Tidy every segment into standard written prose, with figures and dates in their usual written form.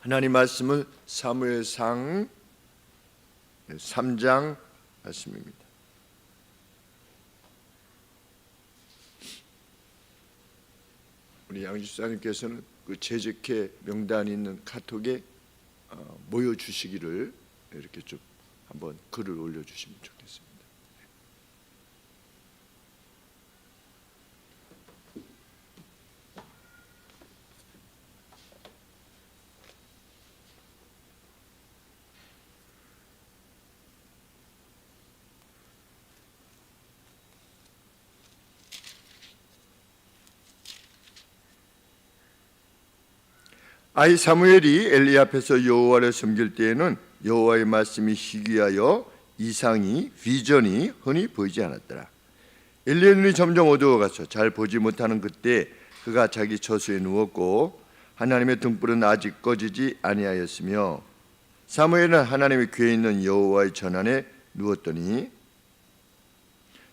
하나님 말씀은 사무엘상 3장 말씀입니다. 우리 양주사님께서는 그 재직회 명단이 있는 카톡에 모여 주시기를 이렇게 좀 한번 글을 올려주시면 좋겠습니다. 아이 사무엘이 엘리 앞에서 여호와를 섬길 때에는 여호와의 말씀이 희귀하여 이상이 비전이 흔히 보이지 않았더라. 엘리의 눈이 점점 어두워가서 잘 보지 못하는 그때 그가 자기 처소에 누웠고 하나님의 등불은 아직 꺼지지 아니하였으며 사무엘은 하나님의 궤에 있는 여호와의 전안에 누웠더니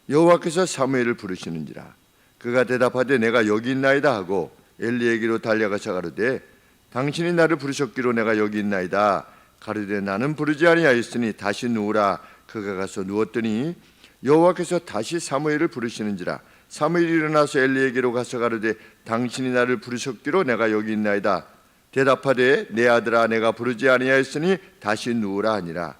여호와께서 사무엘을 부르시는지라. 그가 대답하되 내가 여기 있나이다 하고 엘리에게로 달려가서 가로되 당신이 나를 부르셨기로 내가 여기 있나이다. 가로되 나는 부르지 아니하였으니 다시 누우라. 그가 가서 누웠더니 여호와께서 다시 사무엘을 부르시는지라. 사무엘이 일어나서 엘리에게로 가서 가로되 당신이 나를 부르셨기로 내가 여기 있나이다. 대답하되 내 아들아 내가 부르지 아니하였으니 다시 누우라 하니라.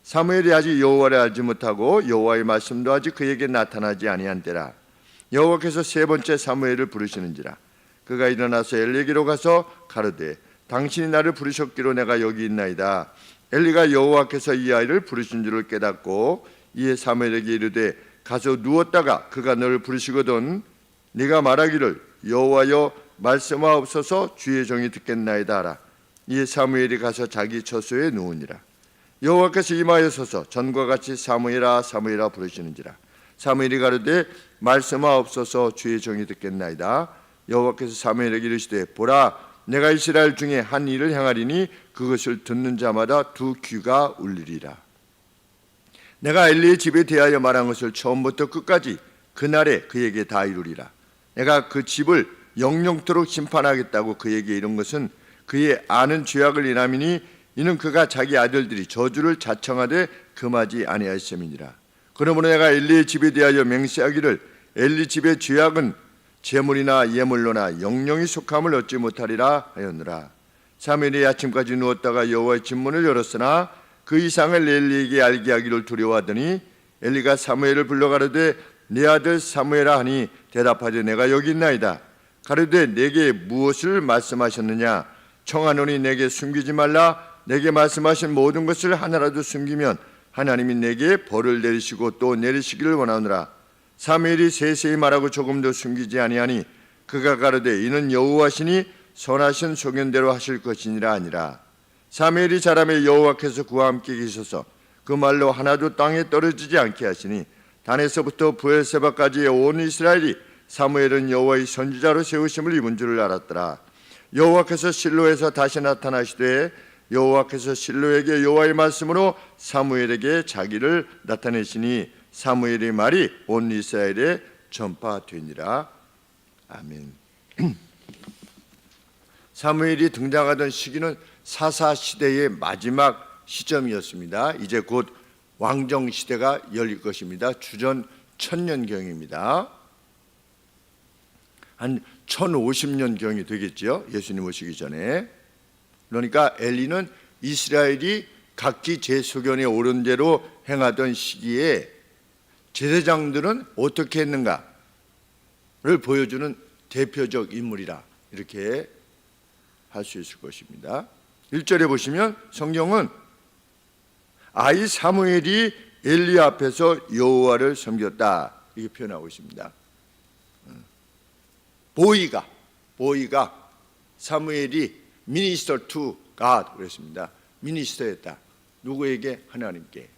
사무엘이 아직 여호와를 알지 못하고 여호와의 말씀도 아직 그에게 나타나지 아니한 때라. 여호와께서 세 번째 사무엘을 부르시는지라. 그가 일어나서 엘리에게로 가서 가로되 당신이 나를 부르셨기로 내가 여기 있나이다. 엘리가 여호와께서 이 아이를 부르신 줄을 깨닫고 이에 사무엘에게 이르되 가서 누웠다가 그가 너를 부르시거든 네가 말하기를 여호와여 말씀하옵소서 주의 종이 듣겠나이다 하라. 이에 사무엘이 가서 자기 처소에 누우니라. 여호와께서 임하여서서 전과 같이 사무엘아 사무엘아 부르시는지라. 사무엘이 가로되 말씀하옵소서 주의 종이 듣겠나이다. 여호와께서 사무엘에게 이르시되 보라 내가 이스라엘 중에 한 일을 행하리니 그것을 듣는 자마다 두 귀가 울리리라. 내가 엘리의 집에 대하여 말한 것을 처음부터 끝까지 그날에 그에게 다 이루리라. 내가 그 집을 영영토록 심판하겠다고 그에게 이른 것은 그의 아는 죄악을 인함이니 이는 그가 자기 아들들이 저주를 자청하되 금하지 아니하였음이니라. 그러므로 내가 엘리의 집에 대하여 맹세하기를 엘리 집의 죄악은 재물이나 예물로나 영영이 속함을 얻지 못하리라 하였느라. 사무엘이 아침까지 누웠다가 여호와의 집문을 열었으나 그 이상을 엘리에게 알게 하기를 두려워하더니 엘리가 사무엘을 불러 가로되 네 아들 사무엘아 하니 대답하되 내가 여기 있나이다. 가로되 내게 무엇을 말씀하셨느냐. 청하노니 내게 숨기지 말라. 내게 말씀하신 모든 것을 하나라도 숨기면 하나님이 내게 벌을 내리시고 또 내리시기를 원하노라. 사무엘이 세세히 말하고 조금도 숨기지 아니하니 그가 가로되 이는 여호와시니 선하신 소견대로 하실 것이니라 아니라. 사무엘이 자라매 여호와께서 그와 함께 계셔서 그 말로 하나도 땅에 떨어지지 않게 하시니 단에서부터 브엘세바까지의 온 이스라엘이 사무엘은 여호와의 선지자로 세우심을 입은 줄을 알았더라. 여호와께서 실로에서 다시 나타나시되 여호와께서 실로에게 여호와의 말씀으로 사무엘에게 자기를 나타내시니 사무엘의 말이 온 이스라엘에 전파되니라. 아멘. 사무엘이 등장하던 시기는 사사 시대의 마지막 시점이었습니다. 이제 곧 왕정 시대가 열릴 것입니다. 주전 1000년경입니다. 한 1050년경이 되겠죠. 예수님 오시기 전에. 그러니까 엘리는 이스라엘이 각기 제 소견에 옳은 대로 행하던 시기에 제사장들은 어떻게 했는가를 보여주는 대표적 인물이라 이렇게 할 수 있을 것입니다. 1절에 보시면 성경은 아이 사무엘이 엘리 앞에서 여호와를 섬겼다 이렇게 표현하고 있습니다. 보이가 사무엘이 minister to God 그랬습니다. 미니스터였다. 누구에게? 하나님께.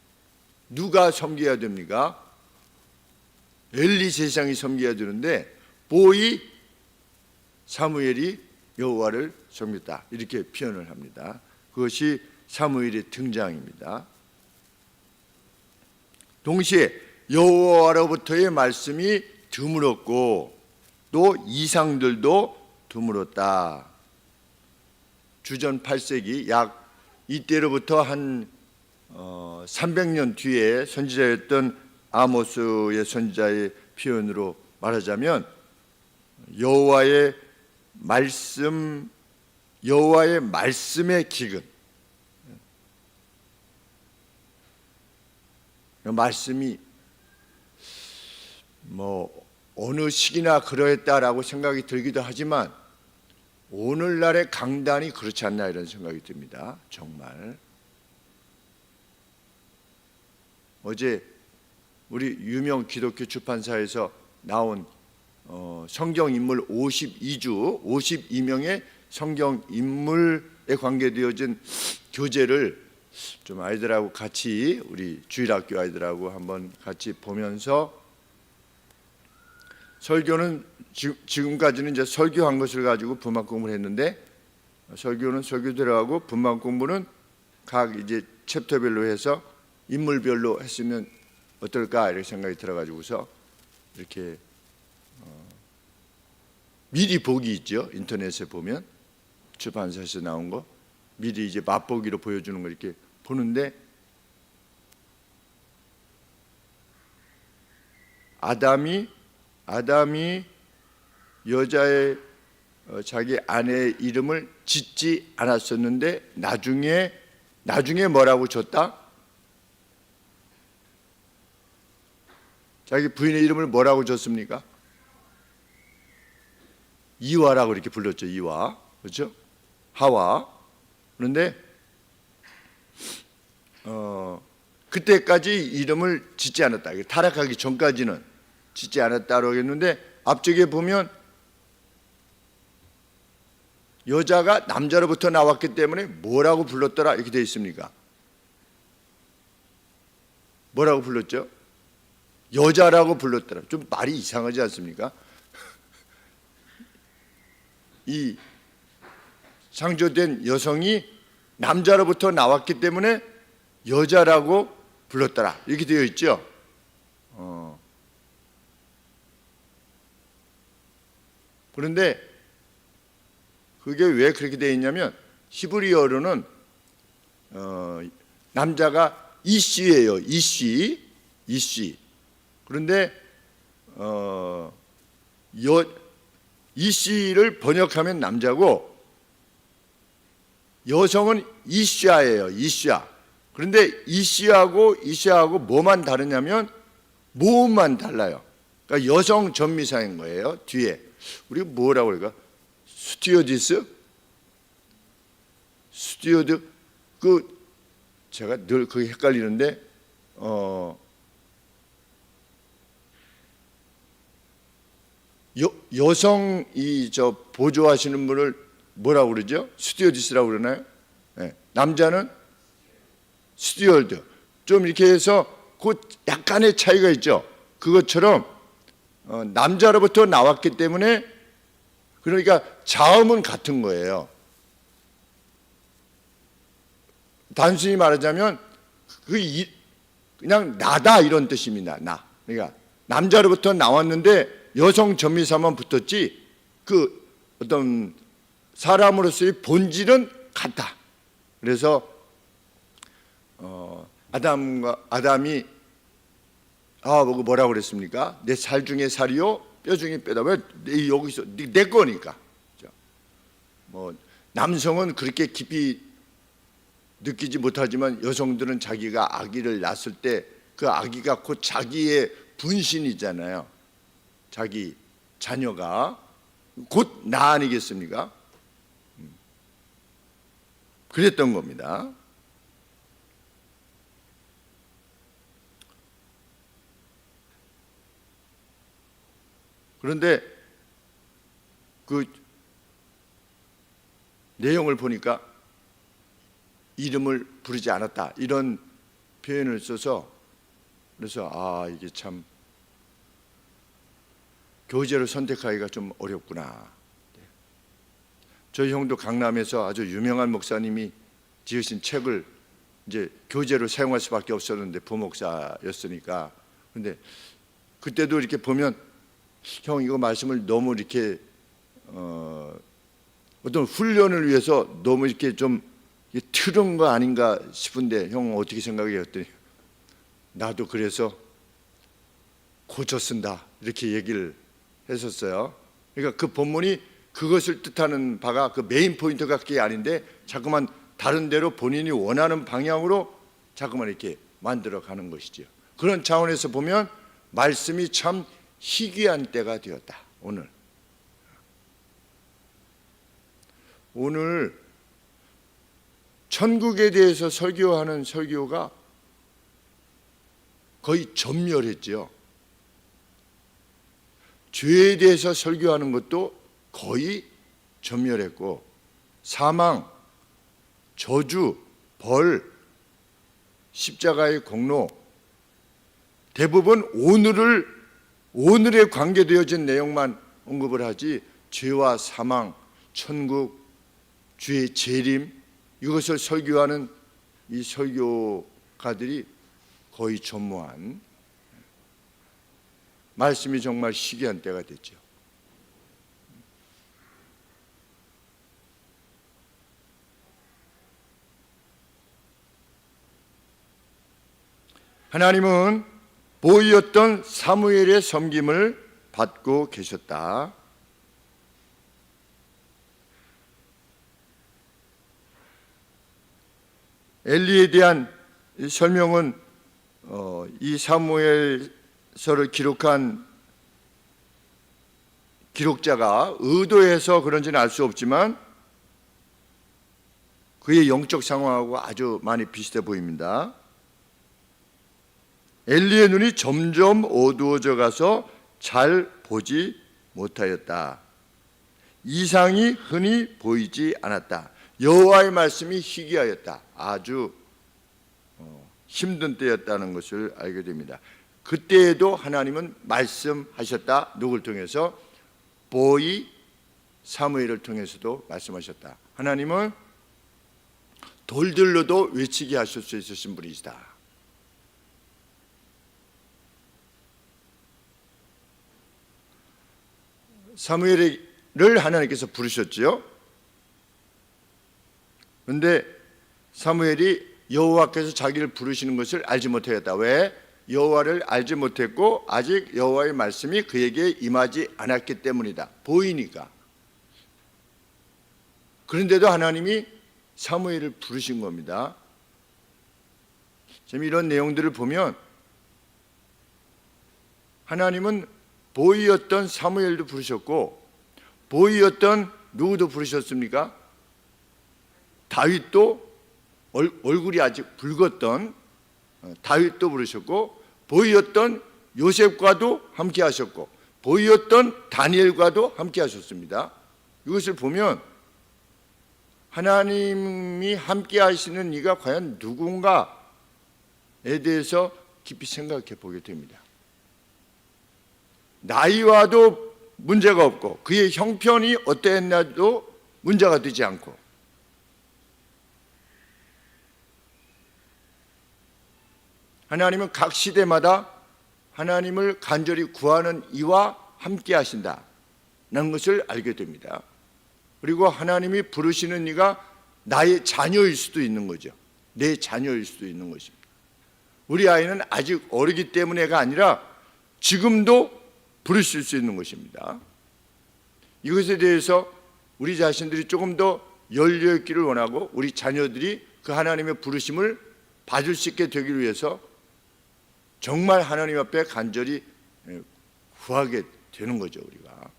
누가 섬겨야 됩니까? 엘리 제사장이 섬겨야 되는데 보이 사무엘이 여호와를 섬겼다 이렇게 표현을 합니다. 그것이 사무엘의 등장입니다. 동시에 여호와로부터의 말씀이 드물었고 또 이상들도 드물었다. 주전 8세기 약 이때로부터 한 300년 뒤에 선지자였던 아모스의 선지자의 표현으로 말하자면 여호와의 말씀의 기근, 말씀이 뭐 어느 시기나 그러했다라고 생각이 들기도 하지만 오늘날의 강단이 그렇지 않나 이런 생각이 듭니다. 정말 어제 우리 유명 기독교 출판사에서 나온 성경 인물 52명의 성경 인물에 관계되어진 교재를 좀 아이들하고 같이, 우리 주일학교 아이들하고 한번 같이 보면서, 설교는 지금까지는 이제 설교한 것을 가지고 분막 공부를 했는데, 설교는 설교대로 하고 분막 공부는 각 이제 챕터별로 해서 인물별로 했으면 어떨까 이렇게 생각이 들어가지고서 이렇게 미리 보기 있죠. 인터넷에 보면 출판사에서 나온 거 미리 이제 맛보기로 보여주는 거 이렇게 보는데, 아담이 여자의 자기 아내의 이름을 짓지 않았었는데 나중에 뭐라고 줬다? 자기 부인의 이름을 뭐라고 줬습니까? 이와라고 이렇게 불렀죠. 이와, 그렇죠? 하와. 그런데 그때까지 이름을 짓지 않았다. 타락하기 전까지는 짓지 않았다고 했는데, 앞쪽에 보면 여자가 남자로부터 나왔기 때문에 뭐라고 불렀더라 이렇게 되어 있습니까? 뭐라고 불렀죠? 여자라고 불렀더라. 좀 말이 이상하지 않습니까? 이 창조된 여성이 남자로부터 나왔기 때문에 여자라고 불렀더라 이렇게 되어 있죠. 그런데 그게 왜 그렇게 되어 있냐면, 히브리어로는 남자가 이씨예요. 이씨. 그런데 이씨를 번역하면 남자고, 여성은 이샤예요. 이샤. 그런데 이씨하고 뭐만 다르냐면 모음만 달라요. 그러니까 여성 전미사인 거예요. 뒤에 우리가 뭐라고 그럴까? 스튜어디스, 그 제가 늘 그게 헷갈리는데 여성이 보조하시는 분을 뭐라고 그러죠? 스튜어디스라고 그러나요? 네. 남자는 스튜어드. 좀 이렇게 해서 그 약간의 차이가 있죠. 그것처럼 남자로부터 나왔기 때문에, 그러니까 자음은 같은 거예요. 단순히 말하자면 그냥 나다 이런 뜻입니다. 나. 그러니까 남자로부터 나왔는데 여성 전미사만 붙었지 그 어떤 사람으로서의 본질은 같다. 그래서 아담이 뭐라고 그랬습니까? 내 살 중에 살이요, 뼈 중에 뼈다. 왜 여기서 내 거니까. 뭐 남성은 그렇게 깊이 느끼지 못하지만 여성들은 자기가 아기를 낳았을 때 그 아기가 곧 자기의 분신이잖아요. 자기 자녀가 곧 나 아니겠습니까? 그랬던 겁니다. 그런데 그 내용을 보니까 이름을 부르지 않았다 이런 표현을 써서, 그래서 이게 참 교재를 선택하기가 좀 어렵구나. 저희 형도 강남에서 아주 유명한 목사님이 지으신 책을 이제 교재로 사용할 수밖에 없었는데, 부목사였으니까. 근데 그때도 이렇게 보면, 형 이거 말씀을 너무 이렇게 어떤 훈련을 위해서 너무 이렇게 좀 틀은 거 아닌가 싶은데 형 어떻게 생각해요? 했더니 나도 그래서 고쳐 쓴다 이렇게 얘기를 했었어요. 그러니까 그 본문이 그것을 뜻하는 바가 그 메인 포인트가 그게 아닌데 자꾸만 다른 데로 본인이 원하는 방향으로 자꾸만 이렇게 만들어 가는 것이죠. 그런 차원에서 보면 말씀이 참 희귀한 때가 되었다. 오늘 천국에 대해서 설교하는 설교가 거의 전멸했죠. 죄에 대해서 설교하는 것도 거의 전멸했고, 사망, 저주, 벌, 십자가의 공로, 대부분 오늘에 관계되어진 내용만 언급을 하지 죄와 사망, 천국, 주의 재림 이것을 설교하는 이 설교가들이 거의 전무한 말씀이 정말 희귀한 때가 됐죠. 하나님은 보이었던 사무엘의 섬김을 받고 계셨다. 엘리에 대한 설명은 이 사무엘서를 기록한 기록자가 의도해서 그런지는 알 수 없지만 그의 영적 상황하고 아주 많이 비슷해 보입니다. 엘리의 눈이 점점 어두워져 가서 잘 보지 못하였다. 이상이 흔히 보이지 않았다. 여호와의 말씀이 희귀하였다. 아주 힘든 때였다는 것을 알게 됩니다. 그때에도 하나님은 말씀하셨다. 누굴 통해서? 보이 사무엘을 통해서도 말씀하셨다. 하나님은 돌들로도 외치게 하실 수 있으신 분이시다. 사무엘을 하나님께서 부르셨지요. 그런데 사무엘이 여호와께서 자기를 부르시는 것을 알지 못하였다. 왜? 여호와를 알지 못했고 아직 여호와의 말씀이 그에게 임하지 않았기 때문이다. 보이니까. 그런데도 하나님이 사무엘을 부르신 겁니다. 지금 이런 내용들을 보면 하나님은 보이였던 사무엘도 부르셨고 보이였던 누구도 부르셨습니까? 다윗도 얼굴이 아직 붉었던 다윗도 부르셨고 보이었던 요셉과도 함께 하셨고 보이었던 다니엘과도 함께 하셨습니다. 이것을 보면 하나님이 함께 하시는 이가 과연 누군가에 대해서 깊이 생각해 보게 됩니다. 나이와도 문제가 없고 그의 형편이 어떠했나도 문제가 되지 않고 하나님은 각 시대마다 하나님을 간절히 구하는 이와 함께 하신다는 것을 알게 됩니다. 그리고 하나님이 부르시는 이가 나의 자녀일 수도 있는 거죠. 내 자녀일 수도 있는 것입니다. 우리 아이는 아직 어리기 때문에가 아니라 지금도 부르실 수 있는 것입니다. 이것에 대해서 우리 자신들이 조금 더 열려있기를 원하고 우리 자녀들이 그 하나님의 부르심을 받을 수 있게 되기 위해서 정말 하나님 앞에 간절히 구하게 되는 거죠. 우리가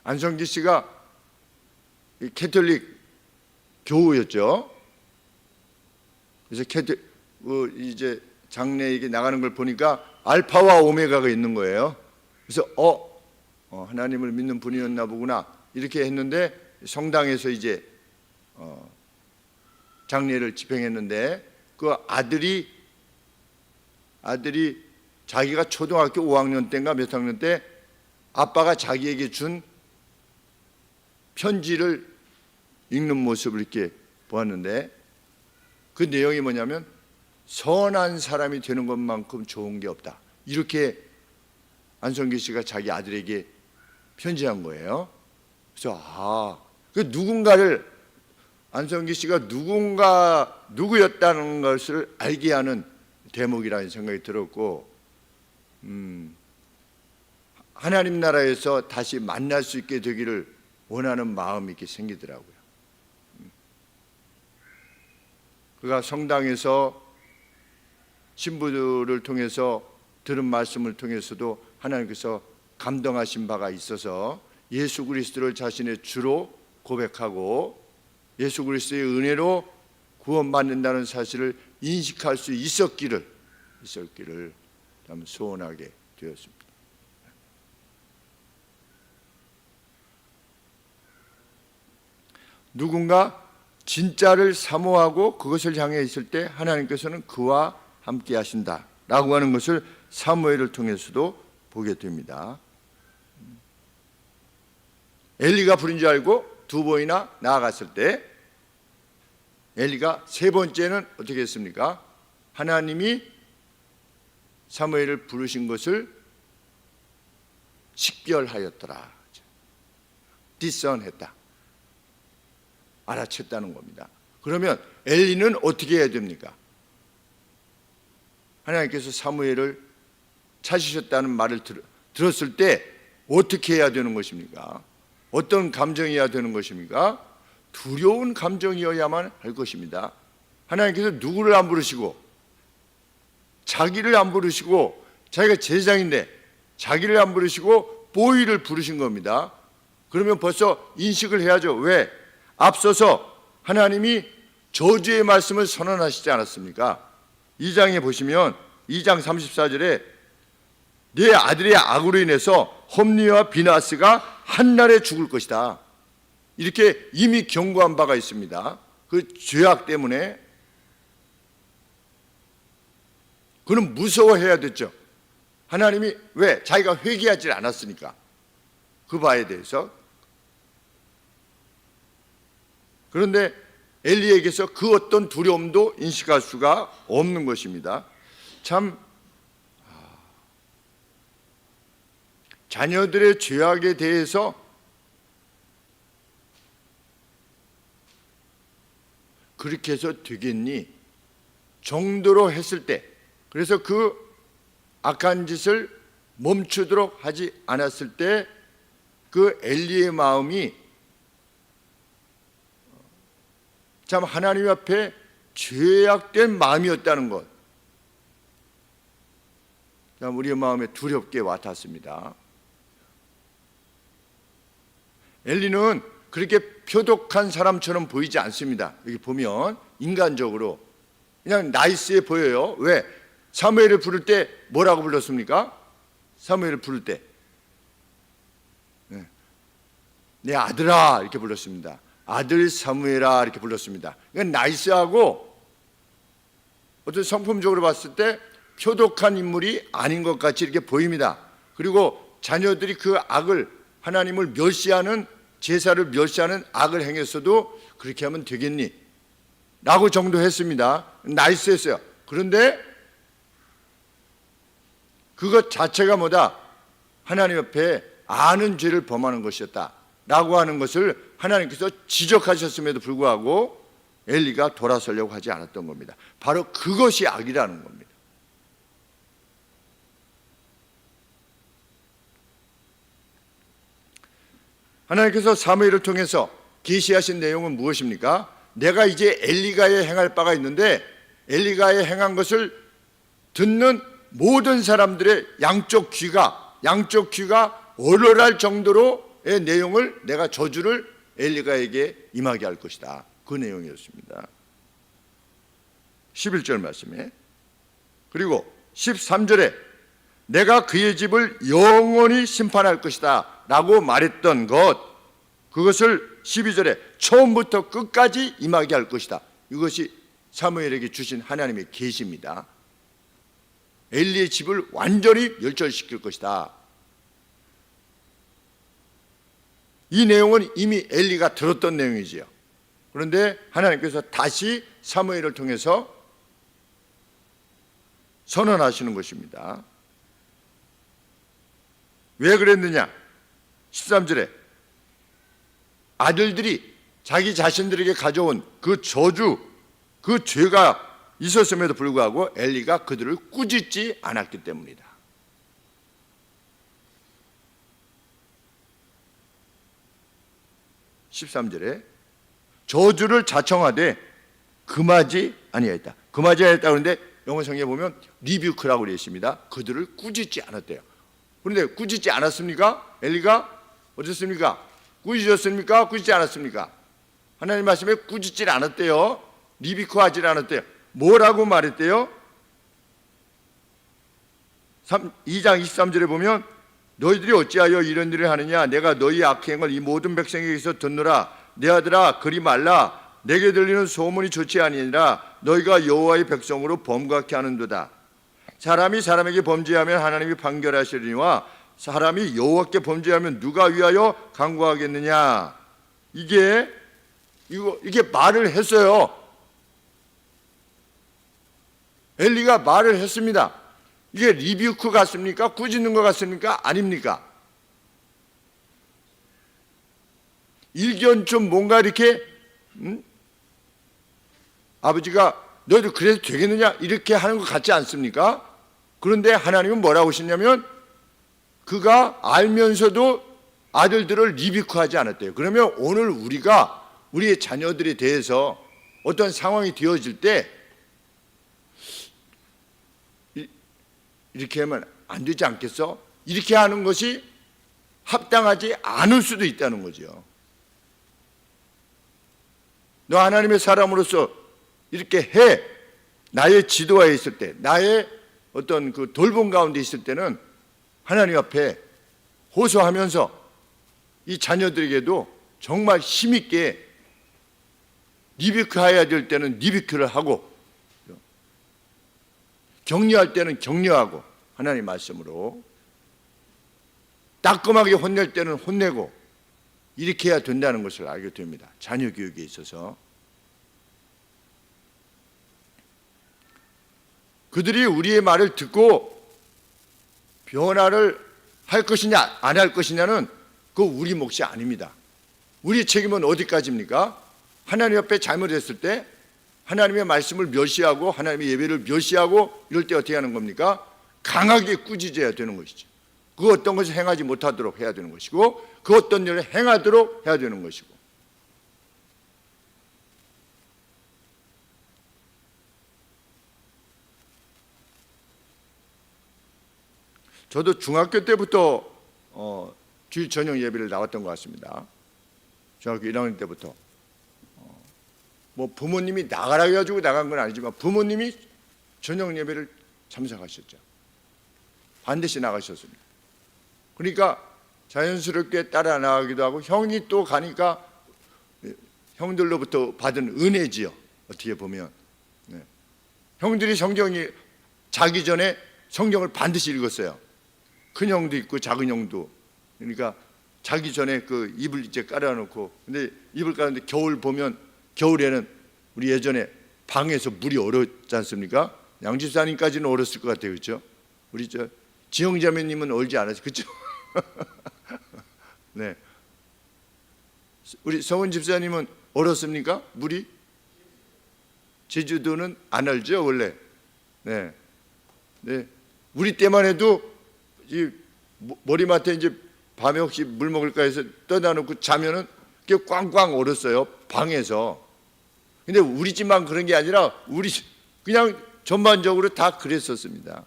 안성기 씨가 캐톨릭 교우였죠. 그래서 이제 장례에게 나가는 걸 보니까 알파와 오메가가 있는 거예요. 그래서 하나님을 믿는 분이었나 보구나 이렇게 했는데 성당에서 이제 장례를 집행했는데 그 아들이 자기가 초등학교 5학년 때인가 몇 학년 때 아빠가 자기에게 준 편지를 읽는 모습을 이렇게 보았는데 그 내용이 뭐냐면 선한 사람이 되는 것만큼 좋은 게 없다. 이렇게 안성기 씨가 자기 아들에게 편지한 거예요. 그래서 그 누군가를, 안성기 씨가 누구였다는 것을 알게 하는 대목이라는 생각이 들었고, 하나님 나라에서 다시 만날 수 있게 되기를 원하는 마음이 이렇게 생기더라고요. 그가 성당에서 신부들을 통해서 들은 말씀을 통해서도 하나님께서 감동하신 바가 있어서 예수 그리스도를 자신의 주로 고백하고 예수 그리스도의 은혜로 구원받는다는 사실을 인식할 수 있었기를 소원하게 되었습니다. 누군가 진짜를 사모하고 그것을 향해 있을 때 하나님께서는 그와 함께 하신다라고 하는 것을 사무엘을 통해서도 보게 됩니다. 엘리가 부른 줄 알고 두 번이나 나아갔을 때 엘리가 세 번째는 어떻게 했습니까? 하나님이 사무엘을 부르신 것을 식별하였더라. 디선했다. 알아챘다는 겁니다. 그러면 엘리는 어떻게 해야 됩니까? 하나님께서 사무엘을 찾으셨다는 말을 들었을 때 어떻게 해야 되는 것입니까? 어떤 감정이어야 되는 것입니까? 두려운 감정이어야만 할 것입니다. 하나님께서 누구를 안 부르시고 자기를 안 부르시고 자기가 제사장인데 자기를 안 부르시고 보이를 부르신 겁니다. 그러면 벌써 인식을 해야죠. 왜? 앞서서 하나님이 저주의 말씀을 선언하시지 않았습니까? 2장에 보시면 2장 34절에 네 아들의 악으로 인해서 홈리와 비나스가 한날에 죽을 것이다. 이렇게 이미 경고한 바가 있습니다. 그 죄악 때문에 그는 무서워해야 됐죠. 하나님이 왜? 자기가 회개하지 않았으니까. 그 바에 대해서. 그런데 엘리에게서 그 어떤 두려움도 인식할 수가 없는 것입니다. 참 자녀들의 죄악에 대해서 그렇게 해서 되겠니? 정도로 했을 때, 그래서 그 악한 짓을 멈추도록 하지 않았을 때 그 엘리의 마음이 참 하나님 앞에 죄악된 마음이었다는 것, 참 우리의 마음에 두렵게 와닿습니다. 엘리는 그렇게 표독한 사람처럼 보이지 않습니다. 여기 보면 인간적으로 그냥 나이스해 보여요. 왜? 사무엘을 부를 때 뭐라고 불렀습니까? 사무엘을 부를 때 내 아들아 이렇게 불렀습니다. 아들 사무엘아 이렇게 불렀습니다. 그러니까 나이스하고 어떤 성품적으로 봤을 때 표독한 인물이 아닌 것 같이 이렇게 보입니다. 그리고 자녀들이 그 악을, 하나님을 멸시하는, 제사를 멸시하는 악을 행했어도 그렇게 하면 되겠니? 라고 정도했습니다. 나이스했어요. 그런데 그것 자체가 뭐다? 하나님 앞에 아는 죄를 범하는 것이었다 라고 하는 것을 하나님께서 지적하셨음에도 불구하고 엘리가 돌아서려고 하지 않았던 겁니다. 바로 그것이 악이라는 겁니다. 하나님께서 사무엘을 통해서 계시하신 내용은 무엇입니까? 내가 이제 엘리가에 행할 바가 있는데 엘리가에 행한 것을 듣는 모든 사람들의 양쪽 귀가 얼얼할 정도로의 내용을, 내가 저주를 엘리가에게 임하게 할 것이다. 그 내용이었습니다. 11절 말씀에, 그리고 13절에 내가 그의 집을 영원히 심판할 것이다 라고 말했던 것, 그것을 12절에 처음부터 끝까지 임하게 할 것이다. 이것이 사무엘에게 주신 하나님의 계시입니다. 엘리의 집을 완전히 멸절시킬 것이다. 이 내용은 이미 엘리가 들었던 내용이지요. 그런데 하나님께서 다시 사무엘을 통해서 선언하시는 것입니다. 왜 그랬느냐? 13절에 아들들이 자기 자신들에게 가져온 그 저주, 그 죄가 있었음에도 불구하고 엘리가 그들을 꾸짖지 않았기 때문이다. 13절에 저주를 자청하되 금하지 아니하였다. 금하지 아니하였다. 그런데 영어 성경에 보면 리뷰크라고 되어 있습니다. 그들을 꾸짖지 않았대요. 그런데 꾸짖지 않았습니까? 엘리가 어떻습니까? 꾸짖었습니까? 꾸짖지 않았습니까? 하나님 말씀에 꾸짖지 않았대요. 리뷰크하지 않았대요. 뭐라고 말했대요? 2장 23절에 보면 너희들이 어찌하여 이런 일을 하느냐? 내가 너희 악행을 이 모든 백성에게서 듣노라. 내 아들아 그리 말라. 내게 들리는 소문이 좋지 아니니라. 너희가 여호와의 백성으로 범각케 하는도다. 사람이 사람에게 범죄하면 하나님이 판결하시리니와 사람이 여호와께 범죄하면 누가 위하여 간구하겠느냐? 이게 말을 했어요. 엘리가 말을 했습니다. 이게 리뷰크 같습니까? 꾸짖는 것 같습니까? 아닙니까? 일견 좀 뭔가 이렇게 아버지가 너희도 그래도 되겠느냐? 이렇게 하는 것 같지 않습니까? 그런데 하나님은 뭐라고 하시냐면 그가 알면서도 아들들을 리뷰크하지 않았대요. 그러면 오늘 우리가 우리의 자녀들에 대해서 어떤 상황이 되어질 때 이렇게 하면 안 되지 않겠어? 이렇게 하는 것이 합당하지 않을 수도 있다는 거죠. 너 하나님의 사람으로서 이렇게 해. 나의 지도하에 있을 때, 나의 어떤 그 돌봄 가운데 있을 때는 하나님 앞에 호소하면서 이 자녀들에게도 정말 힘있게 리뷰크해야 될 때는 리뷰크를 하고 격려할 때는 격려하고 하나님 말씀으로 따끔하게 혼낼 때는 혼내고 이렇게 해야 된다는 것을 알게 됩니다. 자녀 교육에 있어서 그들이 우리의 말을 듣고 변화를 할 것이냐 안 할 것이냐는 그거 우리 몫이 아닙니다. 우리 책임은 어디까지입니까? 하나님 앞에 잘못했을 때 하나님의 말씀을 멸시하고 하나님의 예배를 멸시하고 이럴 때 어떻게 하는 겁니까? 강하게 꾸짖어야 되는 것이죠. 그 어떤 것을 행하지 못하도록 해야 되는 것이고 그 어떤 일을 행하도록 해야 되는 것이고 저도 중학교 때부터 주일 저녁 예배를 나왔던 것 같습니다. 중학교 1학년 때부터 뭐 부모님이 나가라 해가지고 나간 건 아니지만 부모님이 저녁 예배를 참석하셨죠. 반드시 나가셨습니다. 그러니까 자연스럽게 따라 나가기도 하고 형이 또 가니까 형들로부터 받은 은혜지요. 어떻게 보면 형들이 성경이 자기 전에 성경을 반드시 읽었어요. 큰 형도 있고 작은 형도. 그러니까 자기 전에 그 이불 이제 깔아놓고 근데 이불 깔았는데 겨울 보면 겨울에는 우리 예전에 방에서 물이 얼었지 않습니까? 양 집사님까지는 얼었을 것 같아요. 그렇죠? 우리 저 지영 자매님은 얼지 않았어요. 그렇죠? 네. 우리 성은 집사님은 얼었습니까? 물이? 제주도는 안 얼죠, 원래. 네. 네. 우리 때만 해도 이 머리맡에 이제 밤에 혹시 물 먹을까 해서 떠다 놓고 자면은 그게 꽝꽝 얼었어요. 방에서. 근데 우리 집만 그런 게 아니라 우리 그냥 전반적으로 다 그랬었습니다.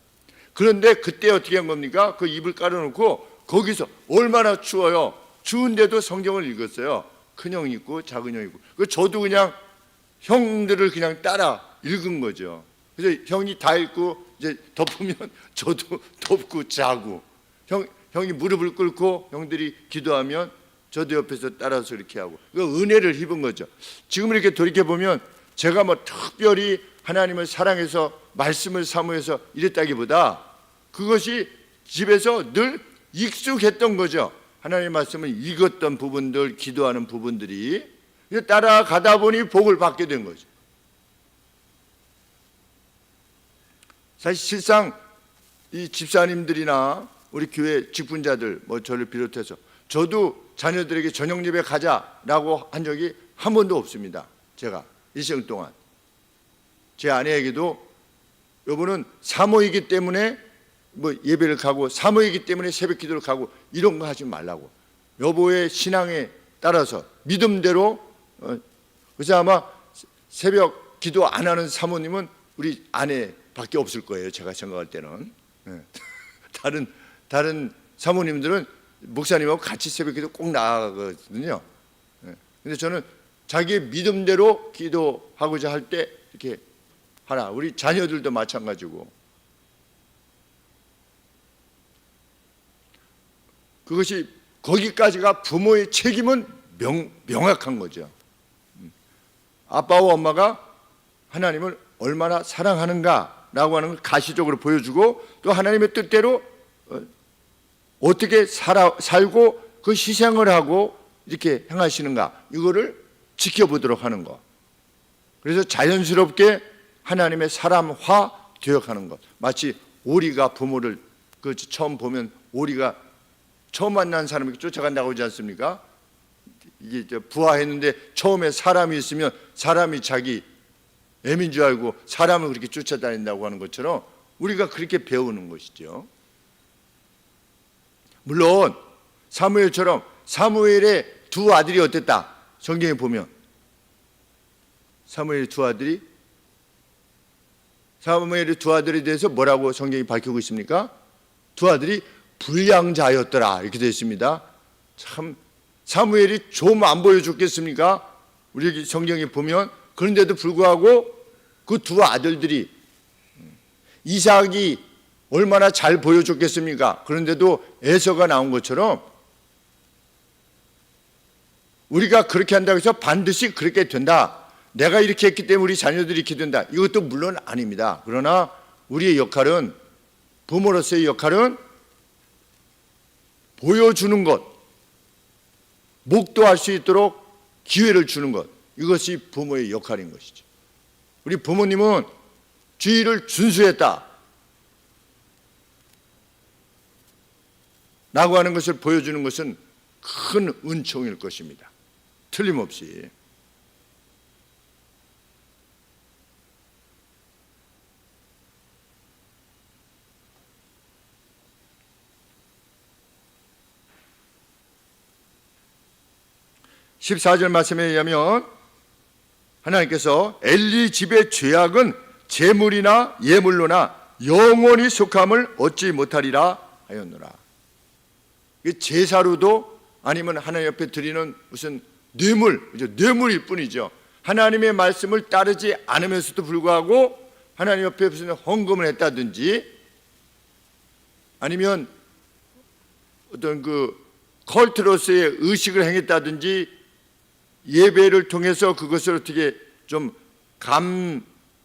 그런데 그때 어떻게 한 겁니까? 그 이불 깔아놓고 거기서 얼마나 추워요. 추운데도 성경을 읽었어요. 큰형 있고 작은 형 있고. 저도 그냥 형들을 그냥 따라 읽은 거죠. 그래서 형이 다 읽고 이제 덮으면 저도 덮고 자고 형이 무릎을 꿇고 형들이 기도하면 저도 옆에서 따라서 이렇게 하고 그 은혜를 입은 거죠. 지금 이렇게 돌이켜보면 제가 뭐 특별히 하나님을 사랑해서 말씀을 사모해서 이랬다기보다 그것이 집에서 늘 익숙했던 거죠. 하나님의 말씀을 읽었던 부분들, 기도하는 부분들이 따라가다 보니 복을 받게 된 거죠. 사실상 이 집사님들이나 우리 교회 직분자들 뭐 저를 비롯해서 저도 자녀들에게 저녁 예배 가자라고 한 적이 한 번도 없습니다. 제가 일생 동안. 제 아내에게도 여보는 사모이기 때문에 뭐 예배를 가고 사모이기 때문에 새벽 기도를 가고 이런 거 하지 말라고. 여보의 신앙에 따라서 믿음대로. 그래서 아마 새벽 기도 안 하는 사모님은 우리 아내밖에 없을 거예요. 제가 생각할 때는. 다른 사모님들은 목사님하고 같이 새벽 기도 꼭 나가거든요. 근데 저는 자기의 믿음대로 기도하고자 할 때 이렇게 하나. 우리 자녀들도 마찬가지고. 그것이 거기까지가 부모의 책임은 명확한 거죠. 아빠와 엄마가 하나님을 얼마나 사랑하는가라고 하는 걸 가시적으로 보여주고 또 하나님의 뜻대로 어떻게 살고 그 희생을 하고 이렇게 행하시는가 이거를 지켜보도록 하는 것. 그래서 자연스럽게 하나님의 사람화 되어가는 것. 마치 오리가 부모를 처음 보면 오리가 처음 만난 사람에게 쫓아간다고 하지 않습니까? 이게 부화했는데 처음에 사람이 있으면 사람이 자기 애민 줄 알고 사람을 그렇게 쫓아다닌다고 하는 것처럼 우리가 그렇게 배우는 것이죠. 물론 사무엘처럼 사무엘의 두 아들이 어땠다? 성경에 보면 사무엘의 두 아들에 대해서 뭐라고 성경이 밝히고 있습니까? 두 아들이 불량자였더라 이렇게 되어 있습니다. 참 사무엘이 좀 안 보여줬겠습니까? 우리 성경에 보면. 그런데도 불구하고 그 두 아들들이 이삭이 얼마나 잘 보여줬겠습니까? 그런데도 에서가 나온 것처럼 우리가 그렇게 한다고 해서 반드시 그렇게 된다. 내가 이렇게 했기 때문에 우리 자녀들이 이렇게 된다. 이것도 물론 아닙니다. 그러나 우리의 역할은, 부모로서의 역할은 보여주는 것, 목도할 수 있도록 기회를 주는 것, 이것이 부모의 역할인 것이죠. 우리 부모님은 주의를 준수했다 라고 하는 것을 보여주는 것은 큰 은총일 것입니다. 틀림없이. (14절) 말씀에 의하면 하나님께서 엘리 집의 죄악은 제물이나 예물로나 영원히 속함을 얻지 못하리라 하였노라. 제사로도 아니면 하나님 옆에 드리는 무슨 뇌물일 뿐이죠. 하나님의 말씀을 따르지 않으면서도 불구하고 하나님 옆에 무슨 헌금을 했다든지 아니면 어떤 컬트로서의 의식을 행했다든지 예배를 통해서 그것을 어떻게 좀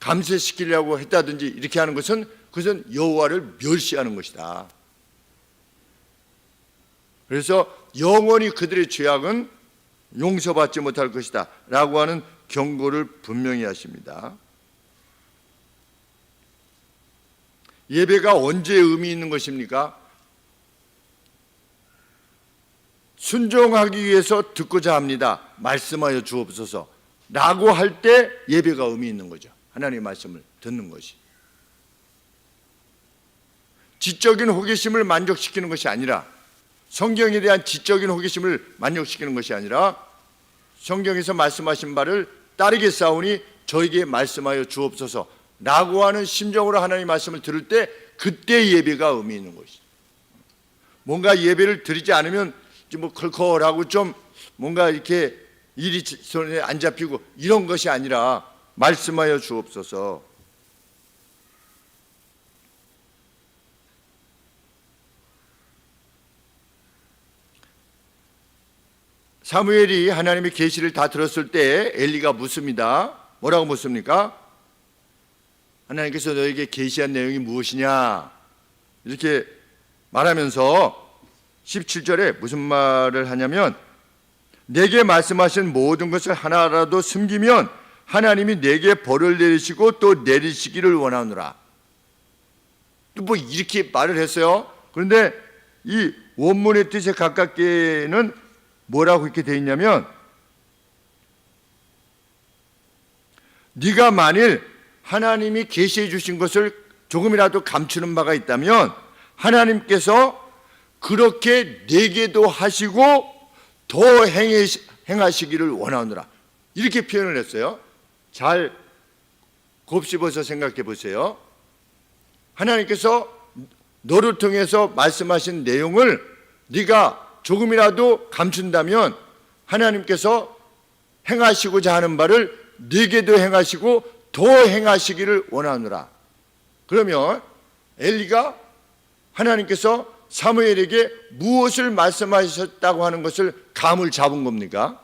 감쇄시키려고 했다든지 이렇게 하는 것은 그것은 여호와를 멸시하는 것이다. 그래서 영원히 그들의 죄악은 용서받지 못할 것이다 라고 하는 경고를 분명히 하십니다. 예배가 언제 의미 있는 것입니까? 순종하기 위해서 듣고자 합니다. 말씀하여 주옵소서 라고 할 때 예배가 의미 있는 거죠. 하나님의 말씀을 듣는 것이. 지적인 호기심을 만족시키는 것이 아니라, 성경에 대한 지적인 호기심을 만족시키는 것이 아니라 성경에서 말씀하신 바를 따르겠사오니 저에게 말씀하여 주옵소서 라고 하는 심정으로 하나님의 말씀을 들을 때 그때 예배가 의미 있는 것이죠. 뭔가 예배를 드리지 않으면 뭐 컬컬하고 좀 뭔가 이렇게 일이 손에 안 잡히고 이런 것이 아니라 말씀하여 주옵소서. 사무엘이 하나님의 계시를 다 들었을 때 엘리가 묻습니다. 뭐라고 묻습니까? 하나님께서 너에게 계시한 내용이 무엇이냐? 이렇게 말하면서 17절에 무슨 말을 하냐면 내게 말씀하신 모든 것을 하나라도 숨기면 하나님이 내게 벌을 내리시고 또 내리시기를 원하노라. 또 뭐 이렇게 말을 했어요. 그런데 이 원문의 뜻에 가깝게는 뭐라고 이렇게 돼 있냐면, 네가 만일 하나님이 계시해 주신 것을 조금이라도 감추는 바가 있다면 하나님께서 그렇게 내게도 하시고 더 행하시기를 원하노라. 이렇게 표현을 했어요. 잘 곱씹어서 생각해 보세요. 하나님께서 너를 통해서 말씀하신 내용을 네가 조금이라도 감춘다면 하나님께서 행하시고자 하는 바를 네게도 행하시고 더 행하시기를 원하노라. 그러면 엘리가 하나님께서 사무엘에게 무엇을 말씀하셨다고 하는 것을 감을 잡은 겁니까?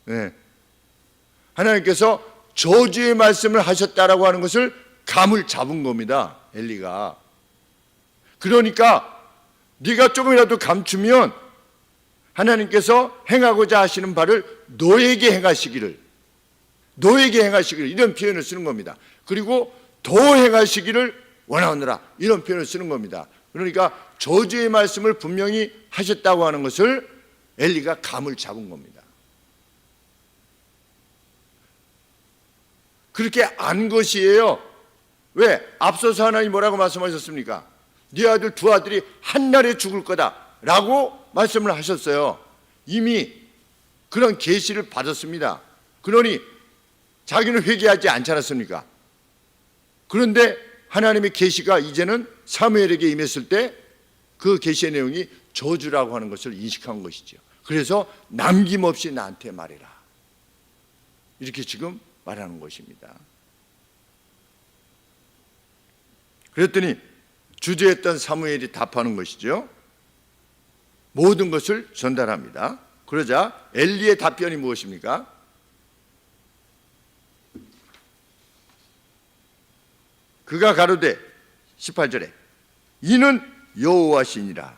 네. 하나님께서 저주의 말씀을 하셨다라고 하는 것을 감을 잡은 겁니다. 엘리가. 그러니까 네가 조금이라도 감추면 하나님께서 행하고자 하시는 바를 너에게 행하시기를 이런 표현을 쓰는 겁니다. 그리고 더 행하시기를 원하노라 이런 표현을 쓰는 겁니다. 그러니까 저주의 말씀을 분명히 하셨다고 하는 것을 엘리가 감을 잡은 겁니다. 그렇게 안 것이에요. 왜? 앞서서 하나님 뭐라고 말씀하셨습니까? 네 아들 두 아들이 한날에 죽을 거다라고 말씀을 하셨어요. 이미 그런 계시를 받았습니다. 그러니 자기는 회개하지 않지 않았습니까? 그런데 하나님의 계시가 이제는 사무엘에게 임했을 때 그 계시의 내용이 저주라고 하는 것을 인식한 것이죠. 그래서 남김없이 나한테 말해라. 이렇게 지금 말하는 것입니다. 그랬더니 주저했던 사무엘이 답하는 것이죠. 모든 것을 전달합니다. 그러자 엘리의 답변이 무엇입니까? 그가 가로되 18절에 이는 여호와시니라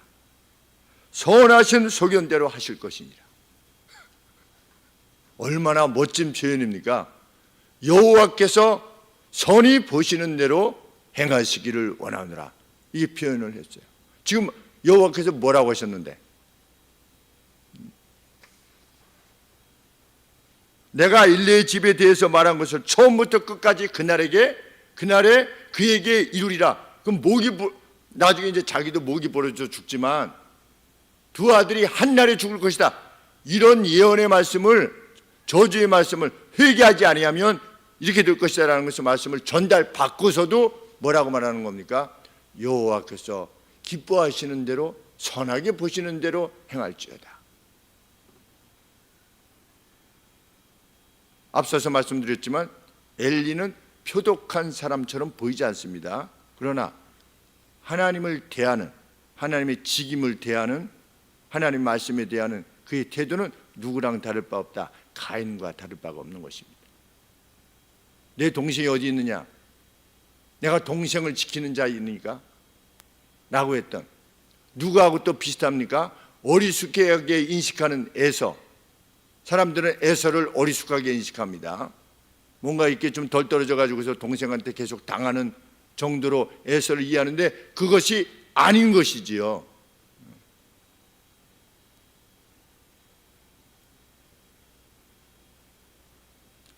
선하신 소견대로 하실 것이니라. 얼마나 멋진 표현입니까? 여호와께서 선히 보시는 대로 행하시기를 원하노라 이 표현을 했어요. 지금 여호와께서 뭐라고 하셨는데? 내가 일레의 집에 대해서 말한 것을 처음부터 끝까지 그날에 그에게 이루리라. 그럼 나중에 이제 자기도 목이 부러져 죽지만 두 아들이 한날에 죽을 것이다. 이런 예언의 말씀을, 저주의 말씀을 회개하지 아니하면 이렇게 될 것이다라는 것을 말씀을 전달받고서도 뭐라고 말하는 겁니까? 여호와께서 기뻐하시는 대로 선하게 보시는 대로 행할지어다. 앞서서 말씀드렸지만 엘리는 표독한 사람처럼 보이지 않습니다. 그러나 하나님을 대하는, 하나님의 직임을 대하는, 하나님 말씀에 대하는 그의 태도는 누구랑 다를 바 없다. 가인과 다를 바가 없는 것입니다. 내 동생이 어디 있느냐? 내가 동생을 지키는 자이니까? 라고 했던, 누구하고 또 비슷합니까? 어리숙하게 인식하는 에서. 사람들은 에서를 어리숙하게 인식합니다. 뭔가 이렇게 좀 덜 떨어져 가지고서 동생한테 계속 당하는 정도로 에서를 이해하는데 그것이 아닌 것이지요.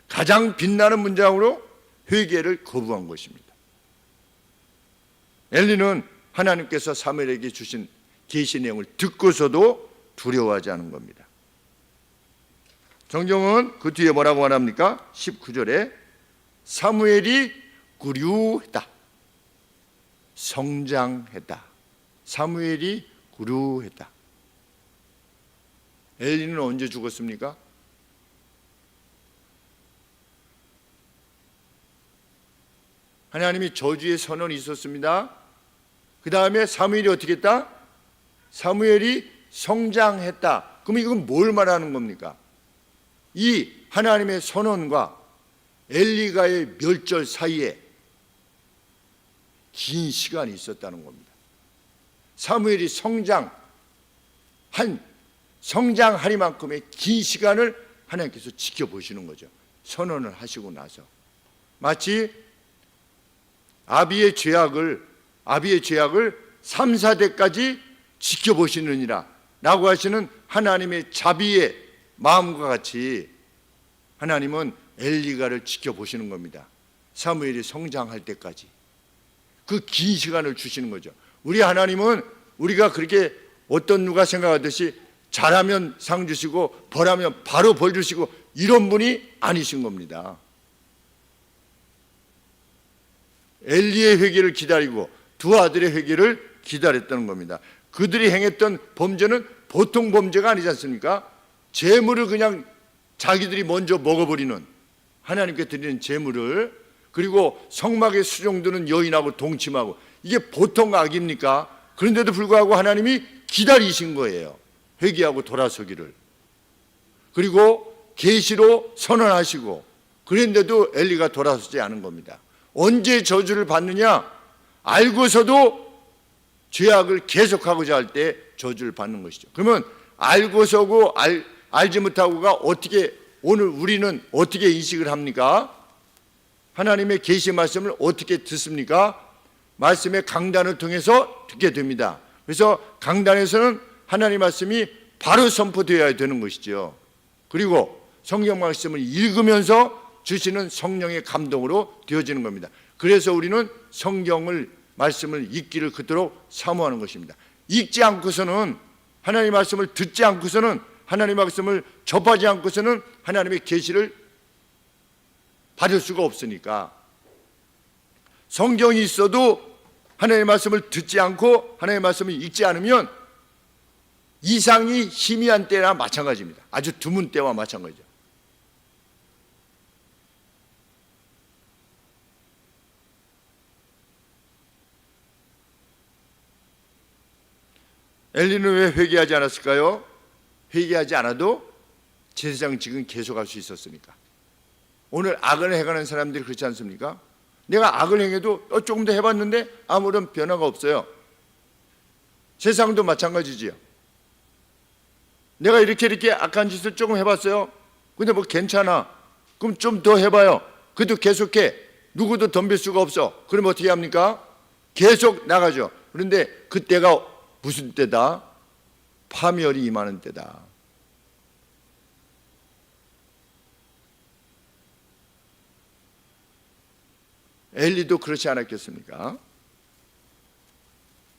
가장 빛나는 문장으로 회개를 거부한 것입니다. 엘리는 하나님께서 사무엘에게 주신 계시 내용을 듣고서도 두려워하지 않은 겁니다. 성경은 그 뒤에 뭐라고 말합니까? 19절에 사무엘이 구류했다. 성장했다. 사무엘이 구류했다. 엘리는 언제 죽었습니까? 하나님이 저주의 선언이 있었습니다. 그 다음에 사무엘이 어떻게 했다? 사무엘이 성장했다. 그럼 이건 뭘 말하는 겁니까? 이 하나님의 선언과 엘리가의 멸절 사이에 긴 시간이 있었다는 겁니다. 사무엘이 성장하리만큼의 긴 시간을 하나님께서 지켜보시는 거죠. 선언을 하시고 나서 마치 아비의 죄악을 3, 4대까지 지켜보시느니라 라고 하시는 하나님의 자비의 마음과 같이 하나님은 엘리가를 지켜보시는 겁니다. 사무엘이 성장할 때까지 그 긴 시간을 주시는 거죠. 우리 하나님은 우리가 그렇게 어떤 누가 생각하듯이 잘하면 상 주시고 벌하면 바로 벌 주시고 이런 분이 아니신 겁니다. 엘리의 회개를 기다리고 두 아들의 회개를 기다렸다는 겁니다. 그들이 행했던 범죄는 보통 범죄가 아니지 않습니까? 재물을 그냥 자기들이 먼저 먹어버리는, 하나님께 드리는 재물을, 그리고 성막에 수종드는 여인하고 동침하고, 이게 보통 악입니까? 그런데도 불구하고 하나님이 기다리신 거예요. 회개하고 돌아서기를. 그리고 계시로 선언하시고, 그런데도 엘리가 돌아서지 않은 겁니다. 언제 저주를 받느냐? 알고서도 죄악을 계속하고자 할 때 저주를 받는 것이죠. 그러면 알고서고 알지 못하고가 어떻게, 오늘 우리는 어떻게 인식을 합니까? 하나님의 계시 말씀을 어떻게 듣습니까? 말씀의 강단을 통해서 듣게 됩니다. 그래서 강단에서는 하나님 말씀이 바로 선포되어야 되는 것이죠. 그리고 성경 말씀을 읽으면서 주시는 성령의 감동으로 되어지는 겁니다. 그래서 우리는 성경을, 말씀을 읽기를 그토록 사모하는 것입니다. 읽지 않고서는, 하나님 말씀을 듣지 않고서는, 하나님 말씀을 접하지 않고서는 하나님의 계시를 받을 수가 없으니까, 성경이 있어도 하나님의 말씀을 듣지 않고 하나님의 말씀을 읽지 않으면 이상이 희미한 때나 마찬가지입니다. 아주 드문 때와 마찬가지죠. 엘리는 왜 회개하지 않았을까요? 회개하지 않아도 제사장 직은 계속할 수 있었으니까. 오늘 악을 행하는 사람들이 그렇지 않습니까? 내가 악을 행해도 조금 더 해봤는데 아무런 변화가 없어요. 세상도 마찬가지지요. 내가 이렇게 악한 짓을 조금 해봤어요. 근데 뭐 괜찮아. 그럼 좀 더 해봐요. 그래도 계속해. 누구도 덤빌 수가 없어. 그럼 어떻게 합니까? 계속 나가죠. 그런데 그때가 무슨 때다? 파멸이 임하는 때다. 엘리도 그렇지 않았겠습니까?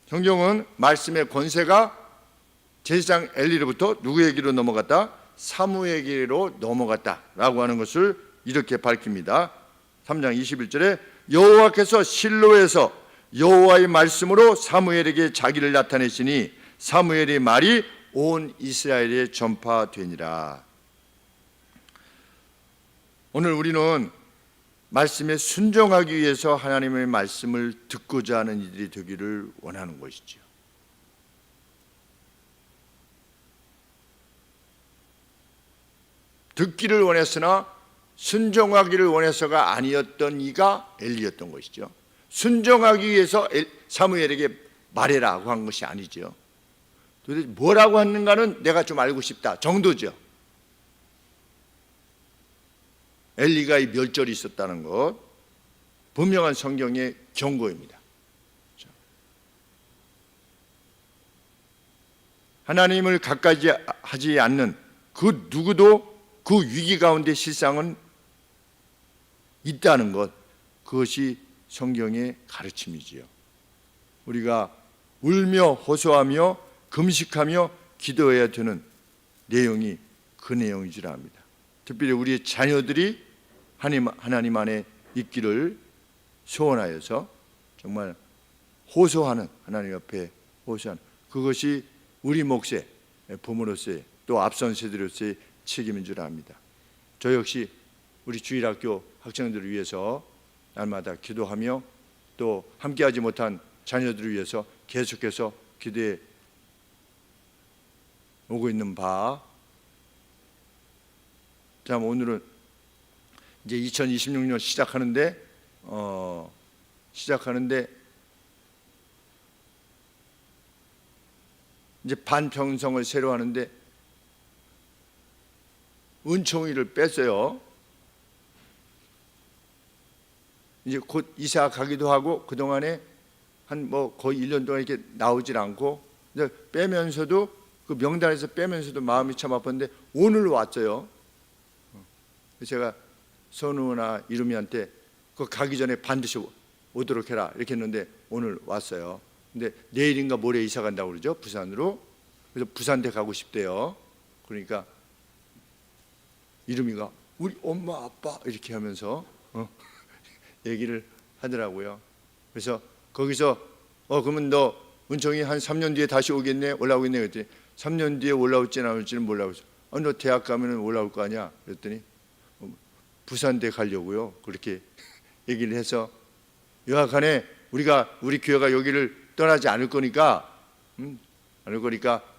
성경은 말씀의 권세가 제사장 엘리로부터 누구에게로 넘어갔다? 사무엘에게로 넘어갔다라고 하는 것을 이렇게 밝힙니다. 3장 21절에 여호와께서 실로에서 여호와의 말씀으로 사무엘에게 자기를 나타내시니 사무엘의 말이 온 이스라엘에 전파되니라. 오늘 우리는 말씀에 순종하기 위해서 하나님의 말씀을 듣고자 하는 이들이 되기를 원하는 것이죠. 듣기를 원했으나 순종하기를 원해서가 아니었던 이가 엘리였던 것이죠. 순종하기 위해서 사무엘에게 말해라고 한 것이 아니죠. 도대체 뭐라고 했는가는 내가 좀 알고 싶다 정도죠. 엘리가 이 멸절이 있었다는 것, 분명한 성경의 경고입니다. 하나님을 가까이 하지 않는 그 누구도 그 위기 가운데 실상은 있다는 것, 그것이 성경의 가르침이지요. 우리가 울며 호소하며 금식하며 기도해야 되는 내용이 그 내용인 줄 압니다. 특별히 우리의 자녀들이 하나님 안에 있기를 소원하여서 정말 호소하는, 하나님 앞에 호소하는, 그것이 우리 몫의 부모로서의, 또 앞선 세대로서의 책임인 줄 압니다. 저 역시 우리 주일학교 학생들을 위해서 날마다 기도하며 또 함께하지 못한 자녀들을 위해서 계속해서 기도해 오고 있는 바. 자, 오늘은 이제 2026년 시작하는데 이제 반평성을 새로 하는데 은총이를 뺐어요. 이제 곧 이사 가기도 하고 그동안에 한 거의 1년 동안 이렇게 나오질 않고, 이제 빼면서도 그 명단에서 빼면서도 마음이 참 아팠는데 오늘 왔어요. 제가 선우나 이름이한테 그 가기 전에 반드시 오도록 해라 이렇게 했는데 오늘 왔어요. 근데 내일인가 모레 이사 간다고 그러죠, 부산으로. 그래서 부산대 가고 싶대요. 그러니까 이름이가 우리 엄마 아빠 이렇게 하면서 얘기를 하더라고요. 그래서 거기서 그러면 너 은총이 한 3년 뒤에 다시 오겠네, 올라오겠네 그랬더니 3년 뒤에 올라올지는 안 올지는 몰라. 그래서 너 대학 가면 올라올 거 아니야 그랬더니 부산대 가려고요 그렇게 얘기를 해서 여하간에 우리 교회가 여기를 떠나지 않을 거니까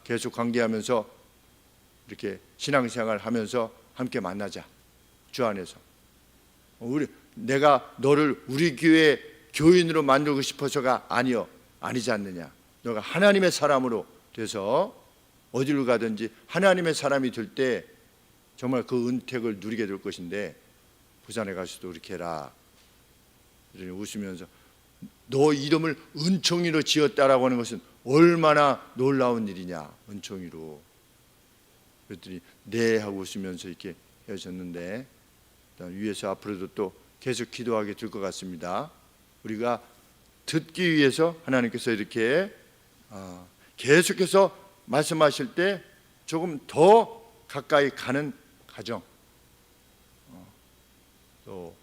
계속 관계하면서 이렇게 신앙생활 하면서 함께 만나자, 주 안에서. 내가 너를 우리 교회 교인으로 만들고 싶어서가 아니지 않느냐. 너가 하나님의 사람으로 돼서 어디로 가든지 하나님의 사람이 될 때 정말 그 은택을 누리게 될 것인데 부산에 가서도 그렇게 해라. 웃으면서 너 이름을 은총이로 지었다라고 하는 것은 얼마나 놀라운 일이냐, 은총이로. 그랬더니 네 하고 웃으면서 이렇게 헤어졌는데 위에서 앞으로도 또 계속 기도하게 될 것 같습니다. 우리가 듣기 위해서 하나님께서 이렇게 계속해서 말씀하실 때 조금 더 가까이 가는 과정, 또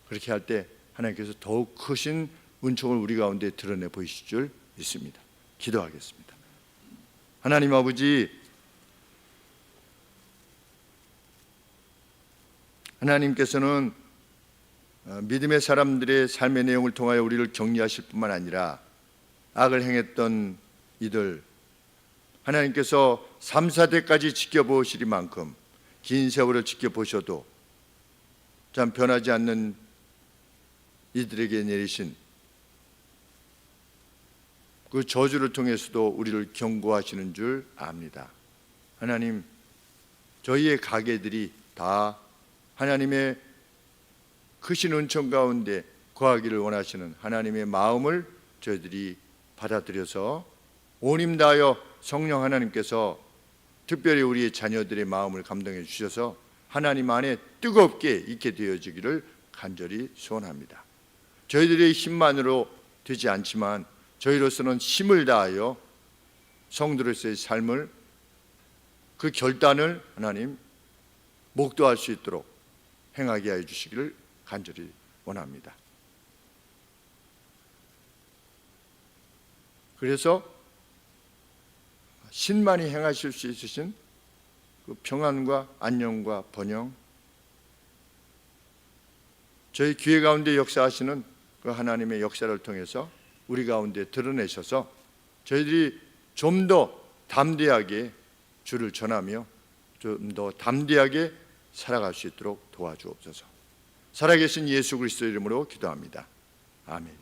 그렇게 할 때 하나님께서 더욱 크신 은총을 우리 가운데 드러내 보이실 줄 믿습니다. 기도하겠습니다. 하나님 아버지, 하나님께서는 믿음의 사람들의 삶의 내용을 통하여 우리를 격려하실 뿐만 아니라 악을 행했던 이들 하나님께서 3, 4대까지 지켜보시리만큼 긴 세월을 지켜보셔도 참 변하지 않는 이들에게 내리신 그 저주를 통해서도 우리를 경고하시는 줄 압니다. 하나님, 저희의 가게들이 다 하나님의 크신 은총 가운데 거하기를 원하시는 하나님의 마음을 저희들이 받아들여서 온 힘 다하여 성령 하나님께서 특별히 우리의 자녀들의 마음을 감동해 주셔서 하나님 안에 뜨겁게 있게 되어지기를 간절히 소원합니다. 저희들의 힘만으로 되지 않지만 저희로서는 힘을 다하여 성도로서의 삶을, 그 결단을 하나님 목도할 수 있도록 행하게 하여 주시기를 간절히 원합니다. 그래서 신만이 행하실 수 있으신 그 평안과 안녕과 번영, 저희 교회 가운데 역사하시는 그 하나님의 역사를 통해서 우리 가운데 드러내셔서 저희들이 좀 더 담대하게 주를 전하며 좀 더 담대하게 살아갈 수 있도록 도와주옵소서. 살아계신 예수 그리스도의 이름으로 기도합니다. 아멘.